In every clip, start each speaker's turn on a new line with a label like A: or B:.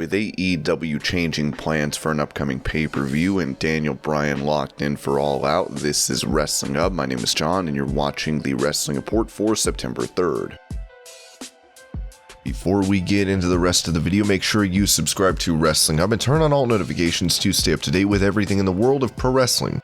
A: With AEW changing plans for an upcoming pay-per-view and Bryan locked in for All Out, this is Wrestling Hub. My name is John and you're watching the Wrestling Report for September 3rd. Before we get into the rest of the video, make sure you subscribe to Wrestling Hub and turn on all notifications to stay up to date with everything in the world of pro wrestling.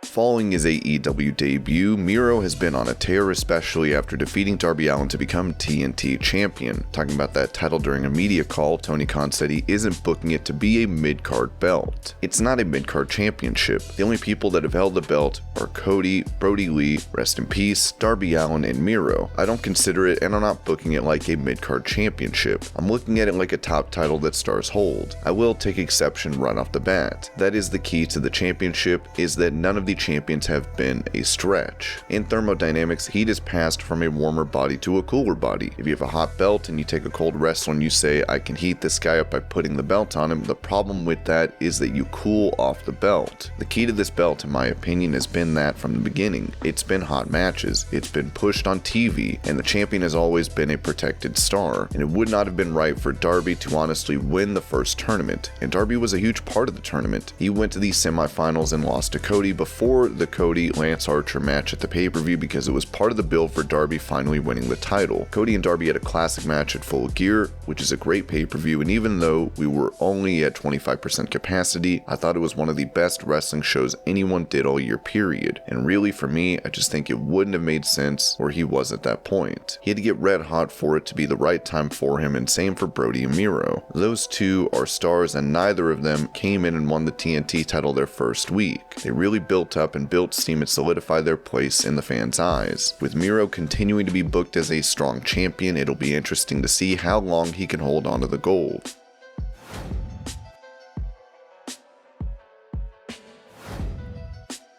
A: Following his AEW debut, Miro has been on a tear, especially after defeating Darby Allin to become TNT champion. Talking about that title during a media call, Tony Khan said he isn't booking it to be a mid-card belt. It's not a mid-card championship. The only people that have held the belt are Cody, Brody Lee, rest in peace, Darby Allin, and Miro. I don't consider it, and I'm not booking it like a mid-card championship. I'm looking at it like a top title that stars hold. I will take exception right off the bat. That is the key to the championship, is that none of the champions have been a stretch. In thermodynamics, heat is passed from a warmer body to a cooler body. If you have a hot belt and you take a cold wrestler and you say, I can heat this guy up by putting the belt on him, the problem with that is that you cool off the belt. The key to this belt, in my opinion, has been that from the beginning. It's been hot matches, it's been pushed on TV, and the champion has always been a protected star. And it would not have been right for Darby to honestly win the first tournament. And Darby was a huge part of the tournament. He went to the semifinals and lost to Cody before the Cody-Lance Archer match at the pay-per-view because it was part of the build for Darby finally winning the title. Cody and Darby had a classic match at Full Gear, which is a great pay-per-view, and even though we were only at 25% capacity, I thought it was one of the best wrestling shows anyone did all year, period. And really, for me, I just think it wouldn't have made sense where he was at that point. He had to get red hot for it to be the right time for him, and same for Brody and Miro. Those two are stars, and neither of them came in and won the TNT title their first week. They really built up and built steam and solidified their place in the fans' eyes. With Miro continuing to be booked as a strong champion, it'll be interesting to see how long he can hold on to the gold.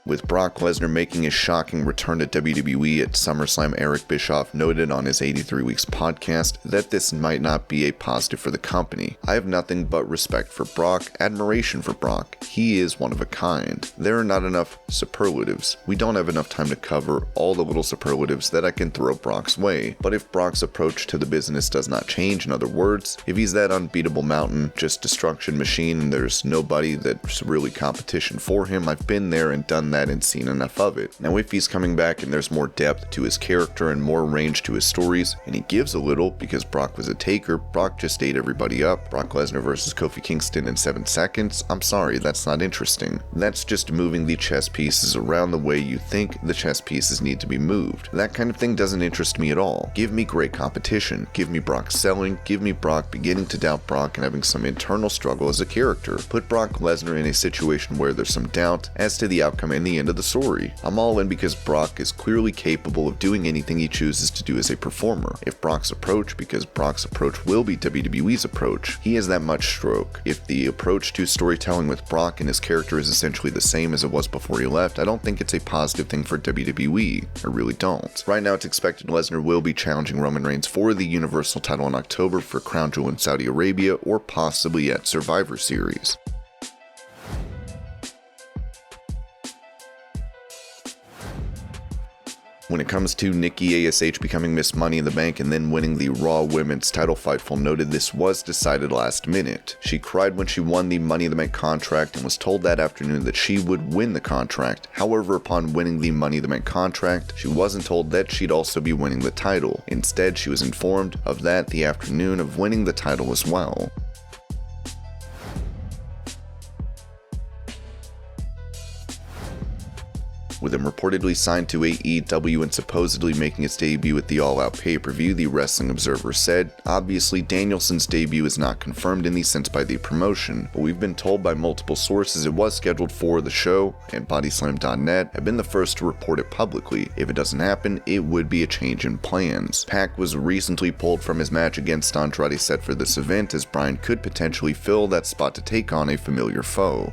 A: With Brock Lesnar making his shocking return to WWE at SummerSlam, Eric Bischoff noted on his 83 Weeks podcast that this might not be a positive for the company. I have nothing but respect for Brock, admiration for Brock. He is one of a kind. There are not enough superlatives. We don't have enough time to cover all the little superlatives that I can throw Brock's way. But if Brock's approach to the business does not change, in other words, if he's that unbeatable mountain, just destruction machine, and there's nobody that's really competition for him, I've been there and done that and seen enough of it. Now if he's coming back and there's more depth to his character and more range to his stories, and he gives a little because Brock was a taker, Brock just ate everybody up, Brock Lesnar versus Kofi Kingston in 7 seconds, I'm sorry, that's not interesting. That's just moving the chess pieces around the way you think the chess pieces need to be moved. That kind of thing doesn't interest me at all. Give me great competition, give me Brock selling, give me Brock beginning to doubt Brock and having some internal struggle as a character. Put Brock Lesnar in a situation where there's some doubt as to the outcome and the end of the story. I'm all in because Brock is clearly capable of doing anything he chooses to do as a performer. If Brock's approach, because Brock's approach will be WWE's approach, he has that much stroke. If the approach to storytelling with Brock and his character is essentially the same as it was before he left, I don't think it's a positive thing for WWE. I really don't. Right now it's expected Lesnar will be challenging Roman Reigns for the Universal title in October for Crown Jewel in Saudi Arabia or possibly at Survivor Series. When it comes to Nikki ASH becoming Miss Money in the Bank and then winning the Raw Women's title, Fightful noted this was decided last minute. She cried when she won the Money in the Bank contract and was told that afternoon that she would win the contract. However, upon winning the Money in the Bank contract, she wasn't told that she'd also be winning the title. Instead, she was informed of that the afternoon of winning the title as well. With him reportedly signed to AEW and supposedly making his debut at the All Out pay-per-view, the Wrestling Observer said, obviously Danielson's debut is not confirmed in the sense by the promotion, but we've been told by multiple sources it was scheduled for the show, and Bodyslam.net have been the first to report it publicly. If it doesn't happen, it would be a change in plans. Pac was recently pulled from his match against Andrade set for this event, as Bryan could potentially fill that spot to take on a familiar foe.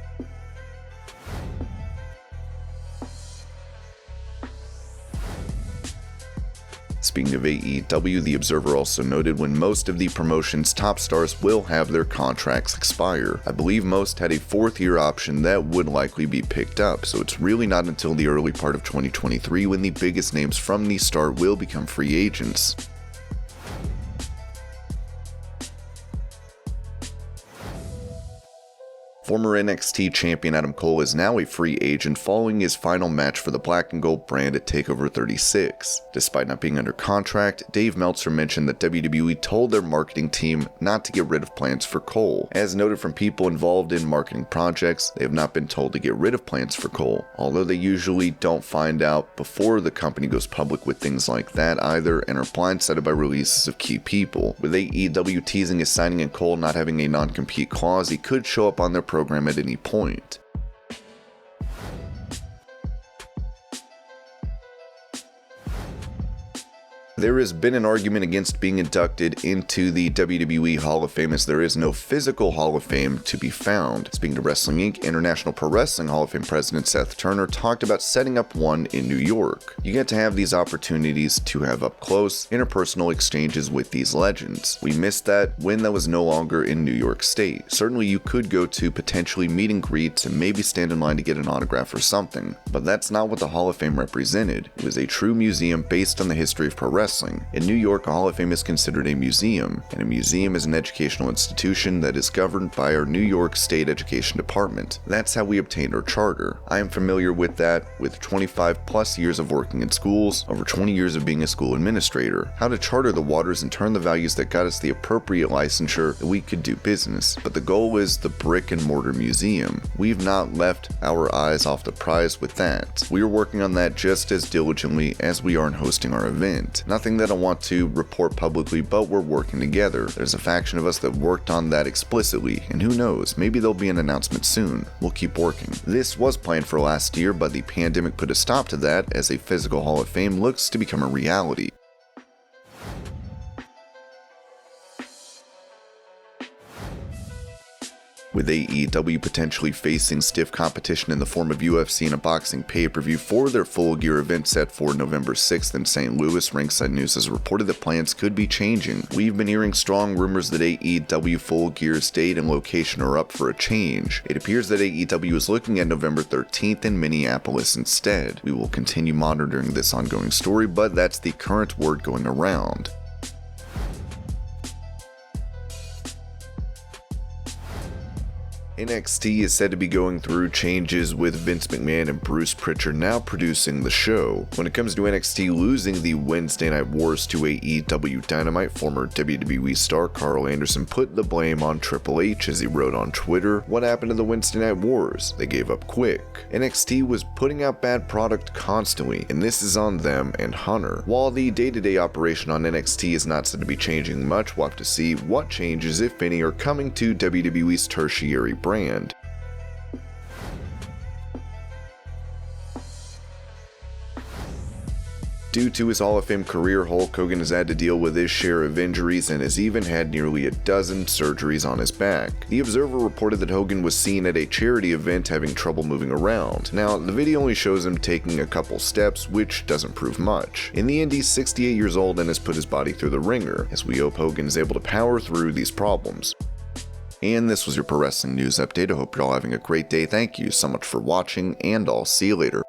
A: Speaking of AEW, the Observer also noted when most of the promotion's top stars will have their contracts expire. I believe most had a 4th-year option that would likely be picked up, so it's really not until the early part of 2023 when the biggest names from the start will become free agents. Former NXT champion Adam Cole is now a free agent following his final match for the Black and Gold brand at TakeOver 36. Despite not being under contract, Dave Meltzer mentioned that WWE told their marketing team not to get rid of plans for Cole. As noted from people involved in marketing projects, they have not been told to get rid of plans for Cole, although they usually don't find out before the company goes public with things like that either and are blindsided by releases of key people. With AEW teasing his signing and Cole not having a non-compete clause, he could show up on their program at any point. There has been an argument against being inducted into the WWE Hall of Fame as there is no physical Hall of Fame to be found. Speaking to Wrestling Inc., International Pro Wrestling Hall of Fame President Seth Turner talked about setting up one in New York. You get to have these opportunities to have up-close, interpersonal exchanges with these legends. We missed that when that was no longer in New York State. Certainly you could go to potentially meet and greets and maybe stand in line to get an autograph or something, but that's not what the Hall of Fame represented. It was a true museum based on the history of pro wrestling. In New York, a Hall of Fame is considered a museum, and a museum is an educational institution that is governed by our New York State Education Department. That's how we obtained our charter. I am familiar with that with 25 plus years of working in schools, over 20 years of being a school administrator, how to charter the waters and turn the values that got us the appropriate licensure that we could do business. But the goal is the brick and mortar museum. We've not left our eyes off the prize with that. We are working on that just as diligently as we are in hosting our event. Nothing that I want to report publicly, but we're working together. There's a faction of us that worked on that explicitly, and who knows, maybe there'll be an announcement soon. We'll keep working. This was planned for last year, but the pandemic put a stop to that as a physical Hall of Fame looks to become a reality. With AEW potentially facing stiff competition in the form of UFC and a boxing pay-per-view for their Full Gear event set for November 6th in St. Louis, Ringside News has reported that plans could be changing. We've been hearing strong rumors that AEW Full Gear's date and location are up for a change. It appears that AEW is looking at November 13th in Minneapolis instead. We will continue monitoring this ongoing story, but that's the current word going around. NXT is said to be going through changes with Vince McMahon and Bruce Pritchard now producing the show. When it comes to NXT losing the Wednesday Night Wars to AEW Dynamite, former WWE star Karl Anderson put the blame on Triple H as he wrote on Twitter, "What happened to the Wednesday Night Wars? They gave up quick. NXT was putting out bad product constantly, and this is on them and Hunter." While the day-to-day operation on NXT is not said to be changing much, we'll have to see what changes, if any, are coming to WWE's tertiary brand. Due to his Hall of Fame career, Hulk Hogan has had to deal with his share of injuries and has even had nearly a dozen surgeries on his back. The Observer reported that Hogan was seen at a charity event having trouble moving around. Now, the video only shows him taking a couple steps, which doesn't prove much. In the end, he's 68 years old and has put his body through the ringer, as we hope Hogan is able to power through these problems. And this was your Pro Wrestling News Update. I hope you're all having a great day. Thank you so much for watching, and I'll see you later.